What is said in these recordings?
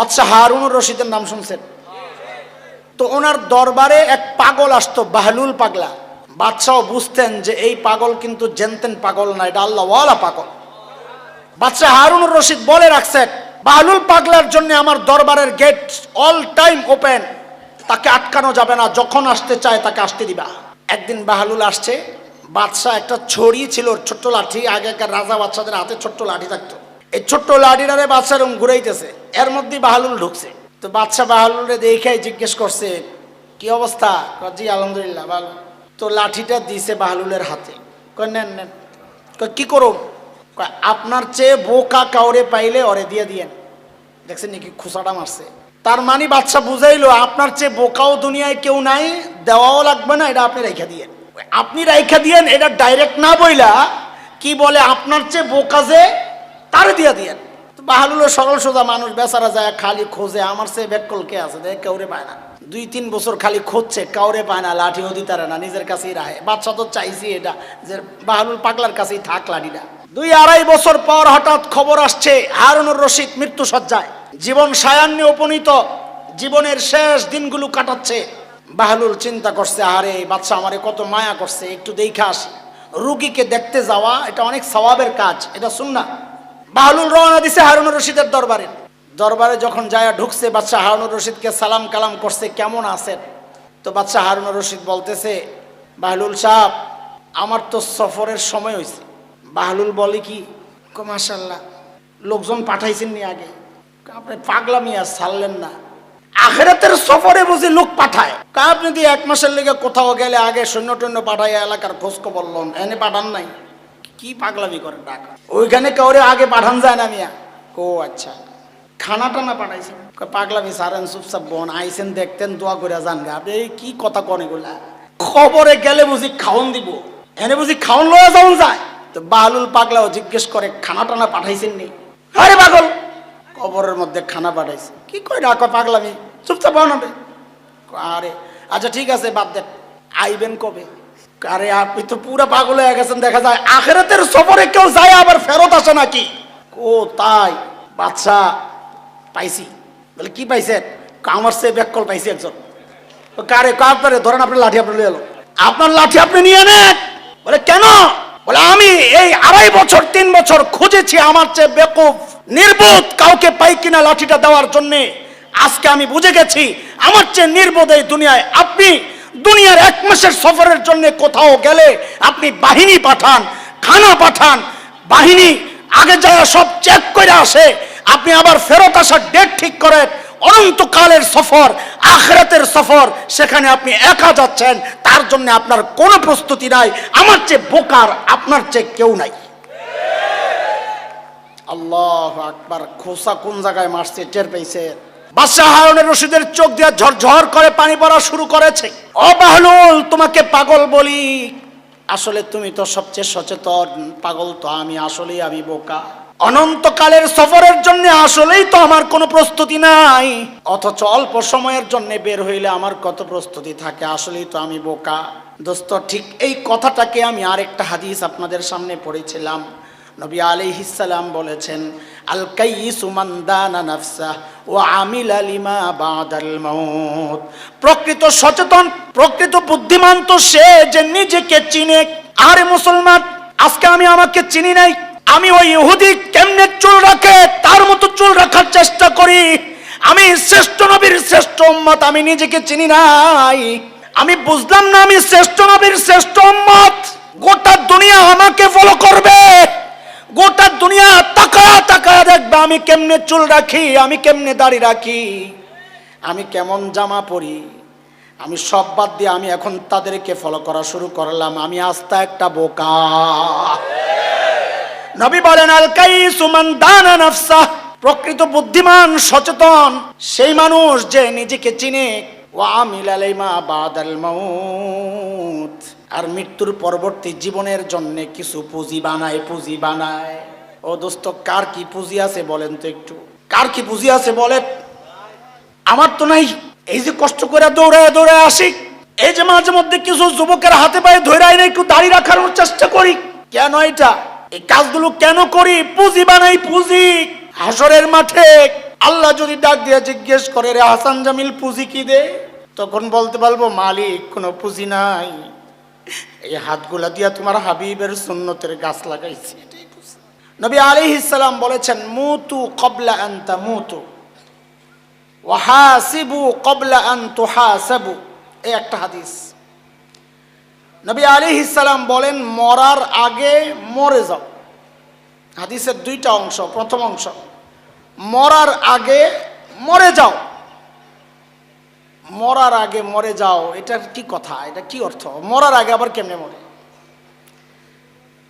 বাদশাহ হারুনুর রশিদের নাম শুনছেন? তো ওনার দরবারে এক পাগল আসতো, বাহলুল পাগলা। বাদশাহ বুঝতেন যে এই পাগল কিন্তু জেনতেন পাগল না, এটা আল্লাহওয়ালা পাগল। বাদশাহ হারুনুর রশিদ বলে রাখছেন, বাহলুল পাগলার জন্য আমার দরবারের গেট অল টাইম ওপেন, তাকে আটকানো যাবে না, যখন আসতে চায় তাকে আসতে দিবা। একদিন বাহলুল আসছে, বাদশাহ একটা ছড়ি ছিল, ছোট্ট লাঠি, আগেকার রাজা বাদশাদের হাতে ছোট্ট লাঠি থাকতো, এই ছোট্ট লাঠিটারে বাদশাহ এরকম ঘুরাইতেছে, এর মধ্যে বাহলুল ঢুকছে। তো বাদশাহ বাহলুলরে দেখে জিজ্ঞেস করছে, কি অবস্থা? জি আলহামদুলিল্লাহ ভালো। তো লাঠিটা দিছে বাহলুলের হাতে, কয় নেন নেন। কয় কি করুন? কয় আপনার চেয়ে বোকা কাউরে পাইলে ওরে দিয়ে দিয়েন। দেখছেন নাকি খুসাটা মারছে? তার মানে বাদশাহ বুঝাইলো আপনার চেয়ে বোকাও দুনিয়ায় কেউ নাই, দেওয়াও লাগবে না, এটা আপনি রাইখা দিয়েন। আপনি রাইখা দিয়েন এটা ডাইরেক্ট না বইলা কি বলে, আপনার চেয়ে বোকা যে তারে দিয়ে দিয়েন। বাহলুল সরল সোজা মানুষ, বেচারা যায় খালি খোঁজে, আমার চেয়ে বেকল কে আছে, দেখ কাউরে পায় না। 2-3 বছর খালি খুঁজছে, কাউরে পায় না, লাঠিও দিতারে না, নিজের কাছেই রাখে। বাদশা তো চাইছি এটা যে বাহলুল পাগলার কাছেই থাক লাঠিটা। 2-2.5 বছর পর হঠাৎ খবর আসছে হারুনুর রশিদ মৃত্যু সজ্জায়, জীবন সায়ান্নে উপনীত, জীবনের শেষ দিনগুলো কাটাচ্ছে। বাহলুল চিন্তা করছে, আরে বাদশা আমারে কত মায়া করছে, একটু দেখে আসি। রুগীকে দেখতে যাওয়া এটা অনেক সওয়াবের কাজ, এটা সুন্নাহ। বাহলুল রওনা দিছে হারুনুর রশিদের দরবারে। দরবারে যখন যায় ঢুকছে, বাদশাহ হারুনুর রশিদকে সালাম কালাম করছে, কেমন আছেন? তো বাদশাহ হারুনুর রশিদ বলতেছে, বাহলুল সাহেব আমার তো সফরের সময় হয়েছে। বাহলুল বলে কি? মাশাআল্লাহ, লোকজন পাঠাইছেন নি আগে? আপনি পাগলা মিয়া ছাড়লেন না, আখিরাতের সফরে বুঝি লোক পাঠায়? আপনি যদি 1 মাসের লেগে কোথাও গেলে আগে সৈন্য টৈন্য পাঠাই এলাকার খোঁজ খবর লন, এনে পাঠান নাই? কি পাগলামি করে ডাকা? ওইখানে কাউরে আগে পাঠান যায় না মিয়া। ও আচ্ছা, খানা টানা পাঠাইছেন? পাগলামি সারেন, চুপচাপ বোন আইসেন, দেখতেন, দোয়া করে যান গা। আপনি কি কথা কন এগুলা? খবরে গেলে বুঝি খাওন দিব, এনে বুঝি খাওন লয়া যাওন যায়? তো বাহলুল পাগলাও জিজ্ঞেস করে, খানা টানা পাঠাইছেন নি? আরে পাগল, কবরের মধ্যে খানা পাঠাইছে? কি কই ডাক পাগলামি, চুপচাপ বানাবে। আরে আচ্ছা ঠিক আছে, বাদ দেন, আইবেন কবে? আরে আপনি তো পুরা পাগল হয়ে গেছেন, দেখা যায় আখিরাতের সফরে কেউ যায় আবার ফেরত আসে নাকি? ও তাই? বাদশা পাইছি। বলে কি পাইছেন? আমার সে ব্যাককল পাইছি একজন। কারে? আপনারে ধরেন, আপনার লাঠি আপনি নিয়ে এলো, আপনার লাঠি আপনি নিয়ে নেন। বলে কেন? বলে আমি এই 2.5 বছর 3 বছর খুঁজেছি আমার চেয়ে বেকুফ নির্বোধ কাউকে পাই কিনা লাঠিটা দেওয়ার জন্য। আজকে আমি বুঝে গেছি আমার চেয়ে নির্বোধ এই দুনিয়ায় আপনি। দুনিয়ার 1 মাসের সফরের জন্য কোথাও গেলে আপনি বাহিনী পাঠান, খানা পাঠান, বাহিনী আগে যায় সব চেক করে আসে, আপনি আবার ফেরত আসার ডেট ঠিক করেন। অনন্তকালের সফর, আখিরাতের সফর, সেখানে আপনি একা যাচ্ছেন, তার জন্য আপনার কোনো প্রস্তুতি নাই। আমার চেয়ে বোকার আপনার চেয়ে কেউ নাই। আল্লাহু আকবার। খোসা কোন জায়গায় মারছে টের পেয়েছে? বাদশাহ হারুনুর রশিদের চোখ দিয়ে ঝরঝর করে পানি পড়া শুরু করেছে। ও বাহলুল, তোমাকে পাগল বলি, আসলে তুমি তো সবচেয়ে সচেতন। পাগল তো আমি, আসলেই আমি বোকা। অনন্তকালের সফরের জন্য আসলেই তো আমার কোনো প্রস্তুতি নাই, অথচ অল্প সময়ের জন্য বের হইলে আমার কত প্রস্তুতি থাকে, আসলেই তো আমি বোকা। দোস্ত, ঠিক এই কথাটাকে আমি আরেকটা হাদিস আপনাদের সামনে পড়েছিলাম। নবী আলাইহিস সালাম বলেছেন, আল কাইয়িসু মান দানা নাফসা ওয়া আমিলা লিমা বাদাল মাউত। প্রকৃত সচেতন, প্রকৃত বুদ্ধিমান তো সে যে নিজেকে চিনে। আরে মুসলমান, আজকে আমি আমাকে চিনি নাই। আমি ওই ইহুদি কেমনে চুল রাখে তার মতো চুল রাখার চেষ্টা করি। আমি শ্রেষ্ঠ নবীর শ্রেষ্ঠ উম্মত, আমি নিজেকে চিনি নাই। আমি বুঝলাম না আমি শ্রেষ্ঠ নবীর শ্রেষ্ঠ উম্মত। গোটা দুনিয়া আমাকে ফলো করবে, গোটা দুনিয়া তাকায়া তাকায়া দেখবে আমি কেমনে চুল রাখি, আমি কেমনে দাড়ি রাখি, আমি কেমন জামা পরি। আমি সব বাদ দিয়ে আমি এখন তাদেরকে ফলো করা শুরু করলাম। আমি আস্তা একটা বোকা। নবী বলেন, আল কাইয়িসু মান দানা নাফসা। প্রকৃত বুদ্ধিমান সচেতন সেই মানুষ যে নিজেকে চিনে। ওয়া আমিলা লিমা বাদাল মাউত, আর মৃত্যুর পরবর্তী জীবনের জন্য কিছু পুঁজি বানায়, পুঁজি বানায়। ও দোস্ত, কার কি পুঁজি আছে বলেন তো একটু? কার কি পুঁজি আছে বলেন? আমার তো নাই। এই যে কষ্ট করে দৌড়ায় দৌড়ায় আসি, এই যে মাঝে মধ্যে কিছু যুবকের হাতে পায়ে ধরে আইনে একটু দাড়ি রাখার চেষ্টা করি, কেন এটা? এই কাজগুলো কেন করি? পুঁজি বানাই, পুঁজি। হাসরের মাঠে আল্লাহ যদি ডাক দিয়ে জিজ্ঞেস করে, রে হাসান জামিল পুঁজি কি দে, তখন বলতে পারবো মালিক কোনো পুঁজি নাই, এই হাতগুলা দিয়া তোমার হাবিবের সুন্নতের গাছ লাগাইছি। নবী আলাইহিস সালাম বলেছেন, মুতু ক্বাবলা আন তামুতু ওয়া হাসিবু ক্বাবলা আন তুহাসাবু। এই একটা হাদিস। নবী আলাইহিস সালাম বলেন, মরার আগে মরে যাও। হাদিসের দুইটা অংশ। প্রথম অংশ, মরার আগে মরে যাও। মরার আগে মরে যাও, এটার কি কথা? এটা কি অর্থ? মরার আগে আবার কেমনে মরে?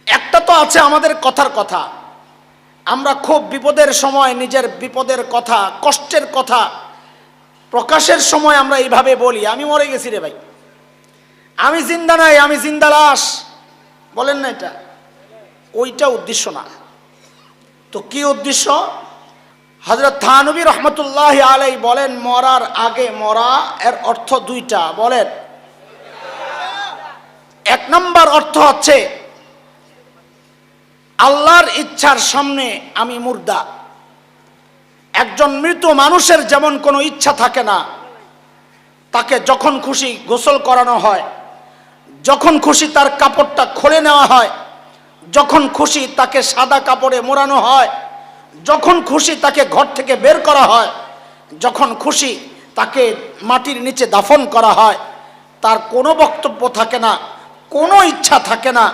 একটা তো আছে আমাদের কথার কথা, আমরা খুব বিপদের সময় নিজের বিপদের কথা, কষ্টের কথা প্রকাশের সময় আমরা এইভাবে বলি, আমি মরে গেছি রে ভাই, আমি জিন্দা নাই, আমি জিন্দা লাশ, বলেন না? এটা ওইটা উদ্দেশ্য না। তো কি উদ্দেশ্য? হযরত থানবী রহমতুল্লাহ আলাইহি বলেন, মরার আগে মরা এর অর্থ দুইটা। বলেন, এক নম্বর অর্থ হচ্ছে আল্লাহর ইচ্ছার সামনে আমি মুর্দা। একজন মৃত মানুষের যেমন কোনো ইচ্ছা থাকে না, তাকে যখন খুশি গোসল করানো হয়, যখন খুশি তার কাপড়টা খুলে নেওয়া হয়, যখন খুশি তাকে সাদা কাপড়ে মোড়ানো হয়, যখন খুশি তাকে ঘর থেকে বের করা হয়, যখন খুশি তাকে মাটির নিচে দাফন করা হয়, তার কোনো বক্তব্য থাকে না, কোনো ইচ্ছা থাকে না।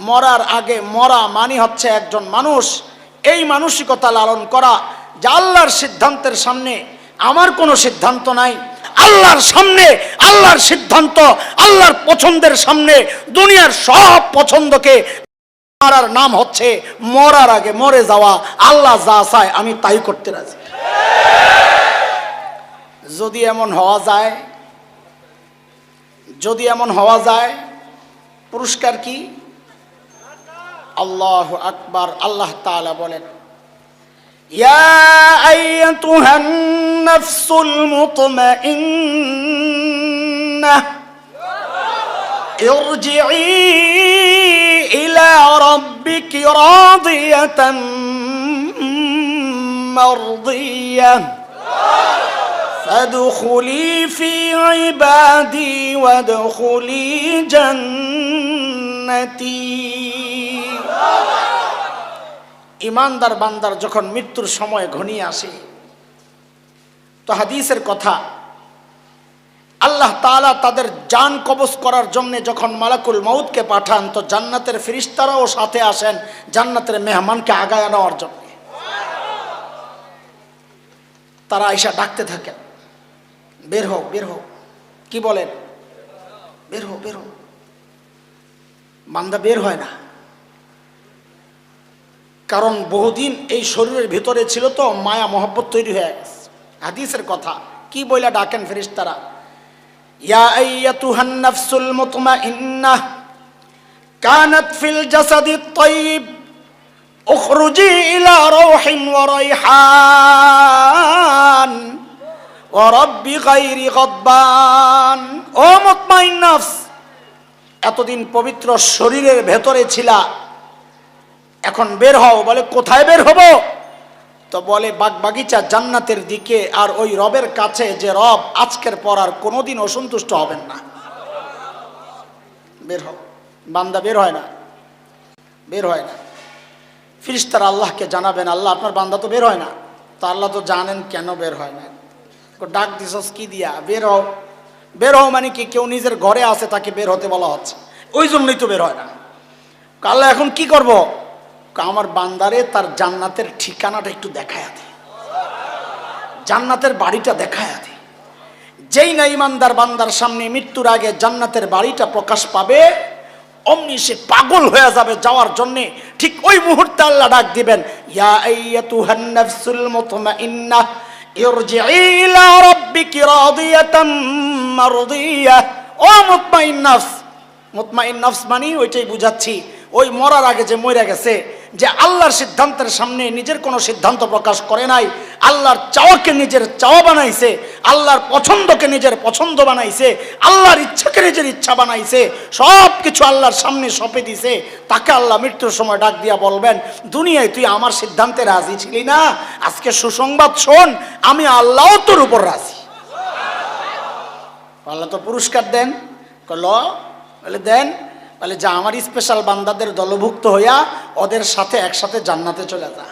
মরার আগে মরা মানে হচ্ছে একজন মানুষ এই মানসিকতা লালন করা যে আল্লাহর সিদ্ধান্তের সামনে আমার কোনো সিদ্ধান্ত নাই, আল্লাহর সামনে আল্লাহর সিদ্ধান্ত, আল্লাহর পছন্দের সামনে দুনিয়ার সব পছন্দকে মারার নাম হচ্ছে মরার আগে মরে যাওয়া। আল্লাহ যা চায় আমি তাই করতে রাজি। যদি এমন হওয়া যায়, যদি এমন হওয়া যায়, পুরস্কার কি? আল্লাহু আকবার। আল্লাহ তাআলা বলেন, ইয়া আইয়াতুহান নাফসুল মুতমাইন্নাহ ইরজিই ইলা রাব্বিকি রাদিয়াতাম মারদিয়াহ ফাদখুলি ফি ইবাদি ওয়াদখুলি জান্নাতি। ইমানদার বান্দার যখন মৃত্যুর সময় ঘনিয়ে আসে, তো হাদিসের কথা, আল্লাহ তাআলা তাদের জান কবজ করার জন্য যখন মালাকুল মউতকে পাঠান, তো জান্নাতের ফেরেশতারাও সাথে আসেন জান্নাতের মেহমানকে আগায় নেওয়ার জন্য। তারা আয়েশা ডাকতে থাকেন, বের হও, বের হও। কি বলেন? বের হও, বের হও। বান্দা বের হয় না, কারণ বহুদিন এই শরীরের ভিতরে ছিল তো মায়া মহব্বত তৈরি হয়ে গেছে। হাদিসের কথা কি বইলা ডাকেন ফেরেশতারা, ইয়া আইয়াতুহান নাফসুল মুতমাইন্নাহ কানাত ফিল জাসাদিত তাইয়িব উখরুজি ইলা রাউহিন ওয়া রাইহান ওয়া রাব্বি গায়রি গাদবান। ও মুতমাইন নফস, এতদিন পবিত্র শরীরের ভেতরে ছিলা, এখন বের হও। বলে কোথায় বের হব? তো বলে বাগবাগিচা জান্নাতের দিকে, আর ওই রবের কাছে যে রব আজকের পর আর কোনোদিন অসন্তুষ্ট হবেন না। বের হও। বান্দা বের হয় না, বের হয় না। ফেরেশতারা আল্লাহকে জানাবেন, আল্লাহ আপনার বান্দা তো বের হয় না। তো আল্লাহ তো জানেন কেন বের হয় না। ডাক দিছস কি দিয়া? বের হও। বের হও মানে কি? কেউ নিজের ঘরে আছে তাকে বের হতে বলা হচ্ছে, ওই জন্যই তো বের হয় না। আল্লাহ এখন কি করব? আমার বান্দারে তার জান্নাতের ঠিকানাটা একটু দেখায়া দে, জান্নাতের বাড়িটা দেখায়া দে। যেই না ইমানদার বান্দার সামনে মৃত্যুর আগে জান্নাতের বাড়িটা প্রকাশ পাবে, অমনি সে পাগল হয়ে যাবে যাওয়ার জন্য। ঠিক ওই মুহূর্তে আল্লাহ ডাক দিবেন, ইয়া আইয়াতুহান নাফসুল মুতমাইন্নাহ ইরজিই ইলা রাব্বিকি রাদিয়াতাম মারদিয়াহ। ও মুতমাইন নফস, মুতমাইন নফস মানে ওইটাই বুঝাচ্ছি, ওই মরার আগে যে মরে গেছে যে আল্লাহর সিদ্ধান্তের সামনে নিজের কোনো সিদ্ধান্ত প্রকাশ করে নাই, আল্লাহর চাওয়াকে নিজের চাওয়া বানাইছে, আল্লাহর পছন্দকে নিজের পছন্দ বানাইছে, আল্লাহর ইচ্ছাকে নিজের ইচ্ছা বানাইছে, সব কিছু আল্লাহর সামনে সঁপে দিছে, তাকে আল্লাহ মৃত্যুর সময় ডাক দিয়া বলবেন, দুনিয়ায় তুই আমার সিদ্ধান্তে রাজি ছিলি না, আজকে সুসংবাদ শোন, আমি আল্লাহ তোর উপর রাজি। আল্লাহ তো পুরস্কার দেন, বলে দেন, বলে যা আমার স্পেশাল বান্দাদের দলভুক্ত হইয়া ওদের সাথে একসাথে জান্নাতে চলে যা।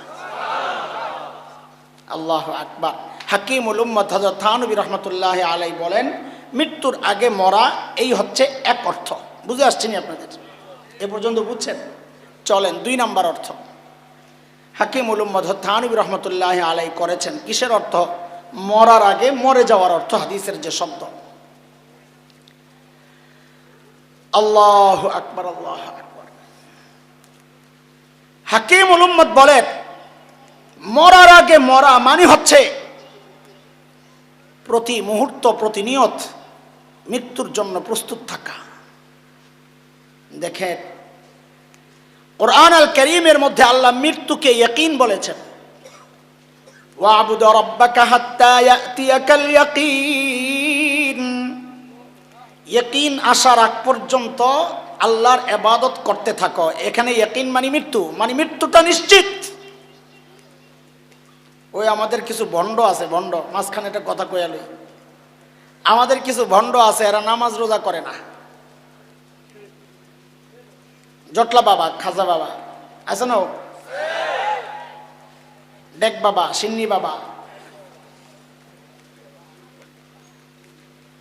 আল্লাহু আকবার। হাকিমুল উম্মাত হযরত থানবী রাহমাতুল্লাহ আলাইহি বলেন, মৃত্যুর আগে মরা এই হচ্ছে এক অর্থ। বুঝে আসছেনি আপনাদের? এ পর্যন্ত বুঝছেন? চলেন 2 নাম্বার অর্থ হাকিমুল উম্মাত হযরত থানবী রাহমাতুল্লাহ আলাইহি করেছেন। কিসের অর্থ? মরার আগে মরে যাওয়ার অর্থ, হাদিসের যে শব্দ। আল্লাহু আকবার, আল্লাহু আকবার। হাকিমুল উম্মত বলেন, মরার আগে মরা মানে হচ্ছে প্রতি মুহূর্ত প্রতিনিয়ত মৃত্যুর জন্য প্রস্তুত থাকা। দেখেন কুরআন আল কারীমের মধ্যে আল্লাহ মৃত্যুকে ইয়াকিন বলেছেন, ওয়া'বুদ রাব্বাকা হাত্তা ইয়াতিয়াকাল ইয়াকিন। ইয়াকিন আসার আগ পর্যন্ত আল্লাহর ইবাদত করতে থাকো। এখানে ইয়াকিন মানে মৃত্যু, মানে মৃত্যুটা নিশ্চিত। ওই আমাদের কিছু ভণ্ড আছে, ভণ্ড, মাঝখানে একটা কথা কইয়ালে, আমাদের কিছু ভণ্ড আছে, এরা নামাজ রোজা করে না। জটলা বাবা, খাজা বাবা আছে না, ডেক বাবা, সিন্নি বাবা,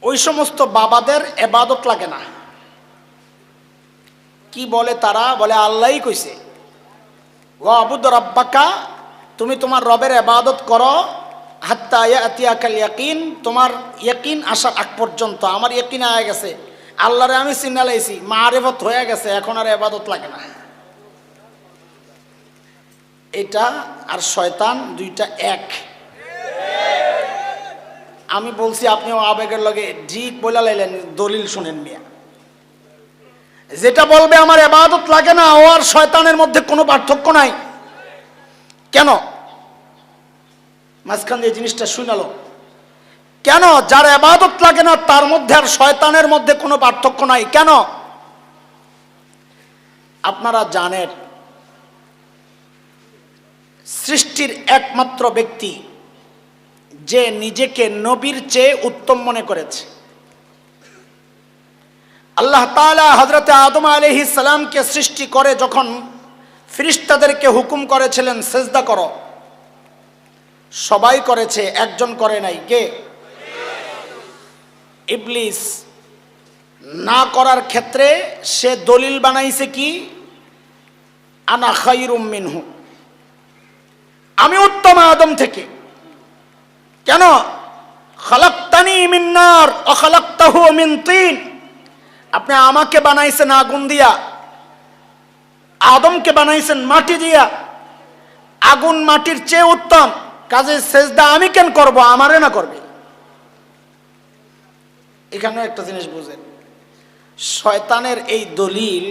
ওই সমস্ত বাবাদের ইবাদত লাগে না। কি বলে তারা? বলে আল্লাহই কইছে, ওয়া'বুদ রাব্বাকা, তুমি তোমার রবের ইবাদত করো, হাত্তা ইয়াতিয়াকাল ইয়াকিন, তোমার ইয়াকিন আসার আগ পর্যন্ত। আমার ইয়াকিন হয়ে গেছে, আল্লাহরে আমি চিনা লাইছি, মারিফত হয়ে গেছে, এখন আর ইবাদত লাগে না। এটা আর শয়তান দুইটা এক। আমি বলছি, আপনিও আবেগের লগে ঠিক বলে লাইলেন, দলিল শুনেন মিয়া। যেটা বলবে আমার ইবাদত লাগে না, ও আর শয়তানের মধ্যে কোনো পার্থক্য নাই। কেন? মাঝখান দিয়ে জিনিসটা শুনালো কেন? যার ইবাদত লাগে না তার মধ্যে আর শয়তানের মধ্যে কোনো পার্থক্য নাই। কেন? আপনারা জানেন, সৃষ্টির একমাত্র ব্যক্তি যে নিজেকে নবীর চেয়ে উত্তম মনে করেছে, আল্লাহ তাআলা হযরত আদম আলাইহিস সালামকে সৃষ্টি করে যখন ফেরেশতাদেরকে হুকুম করেছিলেন সিজদা করো, সবাই করেছে, একজন করে নাই। কে? ইবলিস। না করার ক্ষেত্রে সে দলিল বানাইছে কি? আনা খায়রুম মিনহু, আমি উত্তম আদম থেকে। কেন? খালাকতানি মিন নার ওয়া খালাকতাহু মিন তিন, আপনি আমাকে বানাইছেন আগুন দিয়া, আদমকে বানাইছেন মাটি দিয়া। আগুন মাটির চেয়ে উত্তম, কাজে সেজদা আমি কেন করব, আমারে না করবে? এখানেও একটা জিনিস বুঝেন, শয়তানের এই দলিল,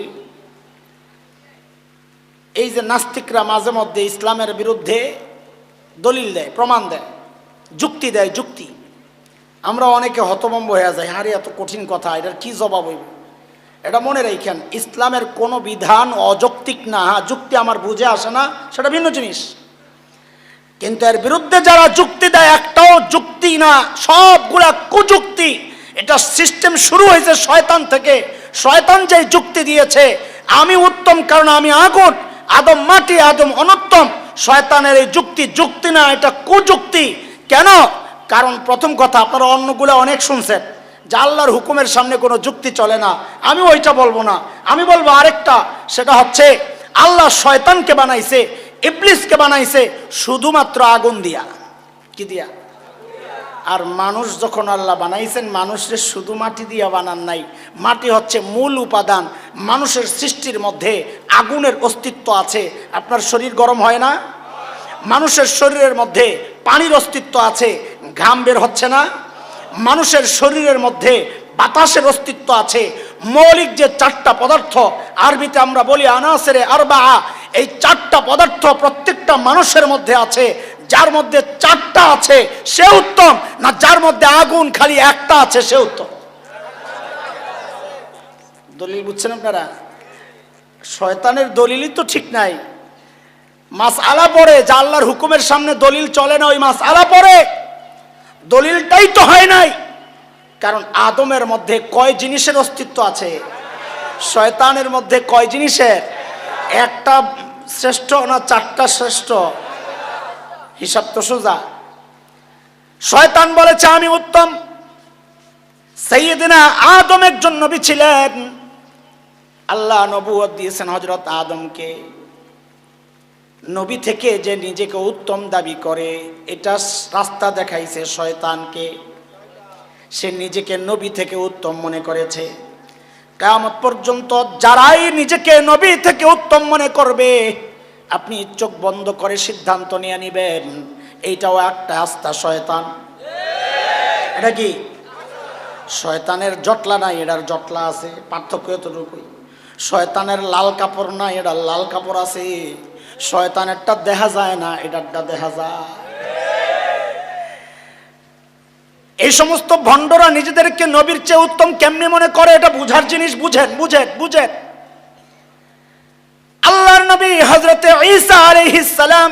এই যে নাস্তিকরা মাঝে মধ্যে ইসলামের বিরুদ্ধে দলিল দেয়, প্রমাণ দেয়, যুক্তি দেয়, যুক্তি, আমরা অনেকে হতভম্ব হয়ে যাই, আরে এত কঠিন কথা, এটার কি জবাব হইব? এটা মনে রাখেন, ইসলামের কোনো বিধান অযৌক্তিক না। যুক্তি আমার বুঝে আসে না, সেটা ভিন্ন জিনিস, কিন্তু এর বিরুদ্ধে যারা যুক্তি দেয়, একটাও যুক্তি না, সবগুলা কুযুক্তি। এটা সিস্টেম শুরু হয়েছে শয়তান থেকে। শয়তান যে যুক্তি দিয়েছে, আমি উত্তম কারণ আমি আগুন, আদম মাটি, আদম অনুত্তম, শয়তানের এই যুক্তি যুক্তি না, এটা কুযুক্তি। কেন? কারণ প্রথম কথা, আপনারা অন্যগুলো অনেক শুনছেন যে আল্লাহর হুকুমের সামনে কোনো যুক্তি চলে না। আমি ওইটা বলবো না, আমি বলবো আরেকটা, সেটা হচ্ছে আল্লাহ শয়তানকে বানাইছে, ইবলিসকে বানাইছে শুধুমাত্র আগুন দিয়া। কি দিয়া? আর মানুষ যখন আল্লাহ বানাইছেন, মানুষের শুধু মাটি দিয়া বানান নাই। মাটি হচ্ছে মূল উপাদান। মানুষের সৃষ্টির মধ্যে আগুনের অস্তিত্ব আছে। আপনার শরীর গরম হয় না? মানুষের শরীরের মধ্যে পানির অস্তিত্ব আছে, ঘাম বের হচ্ছে না? মানুষের শরীরের মধ্যে বাতাসের অস্তিত্ব আছে। মৌলিক যে 4টা পদার্থ, আরবিতে আমরা বলি আনাসেরে আরবাআ, এই চারটা পদার্থ প্রত্যেকটা মানুষের মধ্যে আছে, যার মধ্যে চারটা আছে সে উত্তম, না যার মধ্যে আগুন খালি একটা আছে সে উত্তম? দলিল বুঝছেন আপনারা? শয়তানের দলিলই তো ঠিক নাই। মাসআলা পড়ে, যা আল্লাহর হুকুমের সামনে দলিল চলে না, ওই মাসআলা পড়ে দলিলটাই তো হয় নাই। কারণ আদমের মধ্যে কয় জিনিসের অস্তিত্ব আছে? শয়তানের মধ্যে কয় জিনিসের? একটা শ্রেষ্ঠ না চারটা শ্রেষ্ঠ? হিসাব তো সোজা। শয়তান বলেছে আমি উত্তম। সাইয়েদনা আদম একজন নবী ছিলেন, আল্লাহ নবুয়ত দিয়েছেন হযরত আদমকে। নবী থেকে যে নিজেকে উত্তম দাবি করে, এটা রাস্তা দেখাইছে শয়তানকে। সে নিজেকে নবী থেকে উত্তম মনে করেছে। কিয়ামত পর্যন্ত যারাই নিজেকে নবী থেকে উত্তম মনে করবে, আপনি চোখ বন্ধ করে সিদ্ধান্ত নিয়ে নেবেন এইটাও একটা আস্থা শয়তান। এটা কি? শয়তানের জটলা নাই, এটার জটলা আছে, পার্থক্য এতটুকুই। শয়তানের লাল কাপড় নাই, এটার লাল কাপড় আছে। শয়তানেরটা দেখা যায় না, এটারটা দেখা যায়। এই সমস্ত ভণ্ডরা নিজেদেরকে নবীর চেয়ে উত্তম কেমনে মনে করে, এটা বুঝার জিনিস। বুঝেন বুঝেন বুঝেন। আল্লাহর নবী হযরতে ঈসা আলাইহিস সালাম,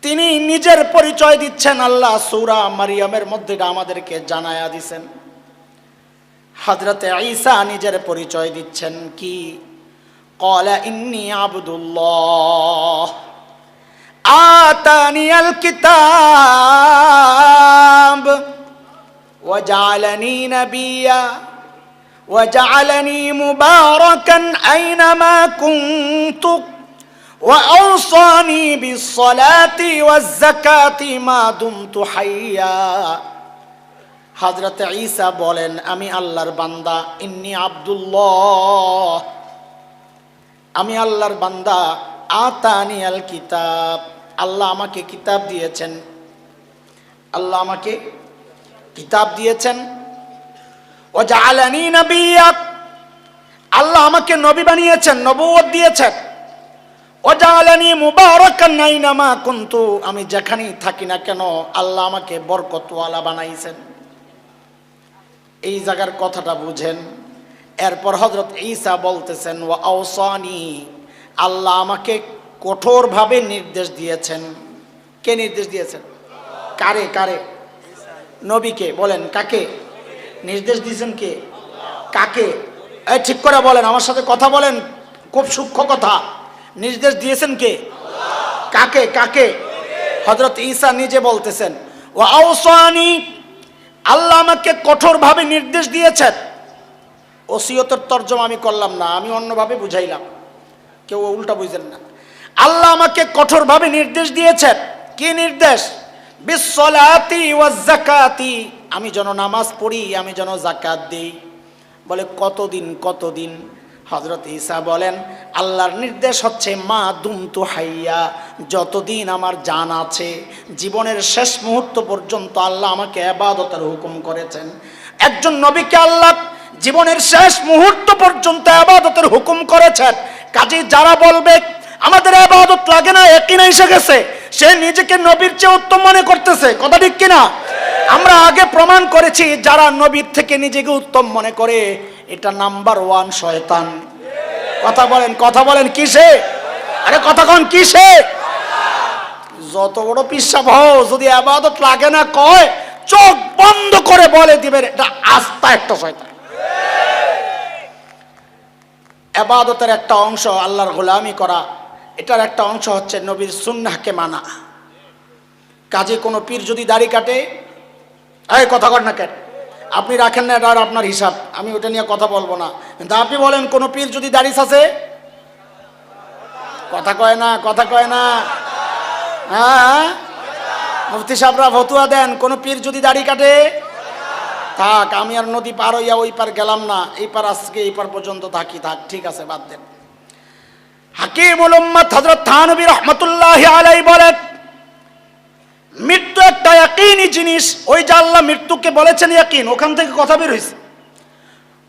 তিনি নিজের পরিচয় দিচ্ছেন। আল্লাহ সূরা মারিয়ামের মধ্যে আমাদেরকে জানায়া দিবেন। হযরতে ঈসা নিজের পরিচয় দিচ্ছেন কি? ক্বালা ইন্নী আবদুল্লাহ আতানিয়াল কিতাব ওয়া জাআলানি নাবিয়্যা ওয়া জাআলানি মুবারাকান আইনামা কুনতু ওয়া আওসানি বিস-সালাতি ওয়াজ-যাকাতি মা দুমতু হাইয়্যা। হযরত ঈসা বলেন আমি আল্লাহর বান্দা, ইন্নী আব্দুল্লাহ, আমি আল্লাহর বান্দা। আতানিয়াল কিতাব, আল্লাহ আমাকে কিতাব দিয়েছেন। আল্লাহ আমাকে কিতাব দিয়েছেন। ওয়া জাআলানি নাবিয়্যা, আল্লাহ আমাকে নবী বানিয়েছেন, নবুয়ত দিয়েছেন। ওয়া জাআলানি মুবারাকান আইনামা কুনতু, আমি যেখানেই থাকি না কেন আল্লাহ আমাকে বরকতওয়ালা বানাইছেন। এই জায়গার কথাটা বুঝেন। এরপর হযরত ঈসা বলতেছেন ওয়া আওসানি, আল্লাহ আমাকে কঠোরভাবে নির্দেশ দিয়েছেন। কে নির্দেশ দিয়েছেন? কারে? কারে? নবীকে। বলেন কাকে নির্দেশ দিয়েছেন? কে? কাকে? এই ঠিক করে বলেন, আমার সাথে কথা বলেন, খুব সূক্ষ্ম কথা। নির্দেশ দিয়েছেন কে? কাকে? কাকে? হযরত ঈসা নিজে বলতেছেন ওয়া আওসানি, আল্লাহ আমাকে কঠোরভাবে নির্দেশ দিয়েছেন। ওসিয়তের তরজমা আমি করলাম না, আমি অন্যভাবে বুঝাইলাম, কেউ উল্টা বুঝেন না। আল্লাহ আমাকে কঠোরভাবে নির্দেশ দিয়েছেন। কি নির্দেশ? বিস-সালাতি ওয়াজ-যাকাতি, আমি যেন নামাজ পড়ি, আমি যেন যাকাত দেই। বলে কতদিন কতদিন? হযরত ঈসা বলেন আল্লাহর নির্দেশ হচ্ছে মা দুমতু হাইয়া, যতদিন আমার জান আছে, জীবনের শেষ মুহূর্ত পর্যন্ত আল্লাহ আমাকে ইবাদতের হুকুম করেছেন। একজন নবীকে আল্লাহ জীবনের শেষ মুহূর্ত পর্যন্ত ইবাদতের হুকুম করেছেন। কাজেই যারা বলবে আমাদের ইবাদত লাগে না, একই না এসে গেছে, সে নিজেকে নবীর চেয়ে উত্তম মনে করতেছে। কথা ঠিক কিনা? আমরা আগে প্রমাণ করেছি যারা নবীর থেকে নিজেকে উত্তম মনে করে, এটা নাম্বার 1 শয়তান। কথা বলেন, কথা বলেন, কিসে? আরে কথা কোন কিসে? যত বড় পিসাব হও, যদি ইবাদত লাগে না কয়, চোখ বন্ধ করে বলে দিবেন এটা আস্তা একটা শয়তান। ইবাদতের একটা অংশ আল্লাহর গোলামি করা, এটার একটা অংশ হচ্ছে নবীর সুন্নাহকে মানা। কাজে কোনো পীর যদি দাড়ি কাটে, এই কথা কর না কেন, আপনি রাখেন না, এটা আপনার হিসাব, আমি ওটা নিয়ে কথা বলবো না। কিন্তু আপনি বলেন কোন পীর যদি দাড়ি আছে, কথা কয় না, কথা কয় না। হ্যাঁ, মুফতি সাহেবরা ফতুয়া দেন, কোন পীর যদি দাড়ি কাটে, থাক, আমি আর নদী পার হইয়া ওই পার গেলাম না, এই পার আজকে এই পার পর্যন্ত থাকি, থাক, ঠিক আছে, বাদ দেন। হাকিমুল উম্মাত হযরত থানবী রাহমাতুল্লাহি আলাইহি বলেন মৃত্যু একটা ইয়াকিনী জিনিস। ওই যে আল্লাহ মৃত্যুকে বলেছেন ইয়াকিন, ওখান থেকে কথা বের হয়েছে।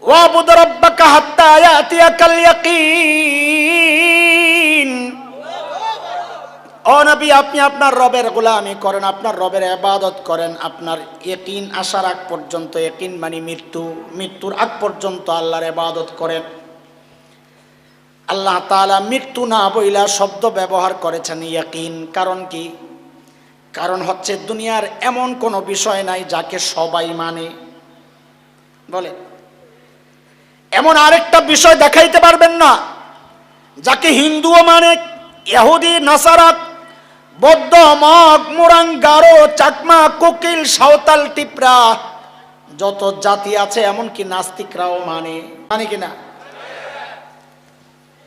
ওয়াবুদ রাব্বাকা হাত্তা ইয়াতিয়াকাল ইয়াকিন, ও নবী, আপনি আপনার রবের গোলামি করেন, আপনার রবের ইবাদত করেন, আপনার ইয়াকিন আসার আগ পর্যন্ত, ইয়াকিন মানে মৃত্যুর আগ পর্যন্ত আল্লাহর ইবাদত করেন। আল্লাহ তাআলা মৃত্যু না বইলা শব্দ ব্যবহার করেছেন ইয়াকিন। কারণ কি? কারণ হচ্ছে দুনিয়ার এমন কোনো বিষয় নাই যাকে সবাই মানে। বলে এমন আরেকটা বিষয় দেখাইতে পারবেন না যাকে হিন্দুও মানে, ইহুদি, নাসারা, বৌদ্ধ, মগ, মুরাং, গারো, চাকমা, কোকিল, সাঁওতাল, টিপরা, যত জাতি আছে এমনকি নাস্তিকরাও মানে কিনা?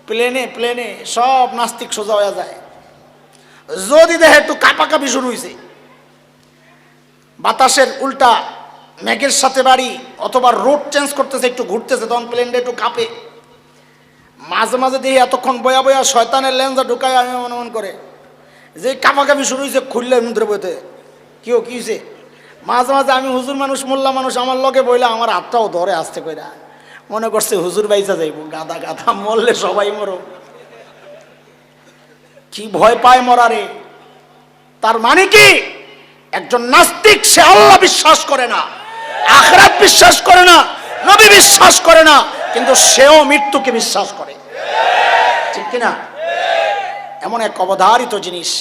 প্লেনে সব নাস্তিক সোজা হয়ে যায় যদি দেখে একটু কাঁপাকাঁপি শুরু হয়েছে, বাতাসের উল্টা মেঘের সাথে বাড়ি, অথবা রোড চেঞ্জ করতেছে, একটু ঘুরতেছে, তখন প্লেনটা একটু কাঁপে। মাঝে মাঝে দেখি এতক্ষণ বয়া বয়া শয়তানের লেন্সা ঢুকায় আমি মনে করে যে কাঁপাকাঁপি শুরু হয়েছে, খুললে মুদ্রে বইতে কি হয়েছে। মাঝে মাঝে আমি হুজুর মানুষ, মোল্লা মানুষ, আমার লগে বইলে আমার হাতটাও ধরে আসতে কইরা, মনে করছে হুজুর বাইসা যাইব, গাদা গাদা মরলে সবাই মরো, কি ভয় পায় মরারে। তার মানে কি? একজন নাস্তিক সে আল্লাহ বিশ্বাস করে না, আখিরাত বিশ্বাস করে না, নবী বিশ্বাস করে না, কিন্তু সেও মৃত্যুকে বিশ্বাস করে। ঠিক কিনা? এমন এক অবধারিত জিনিস।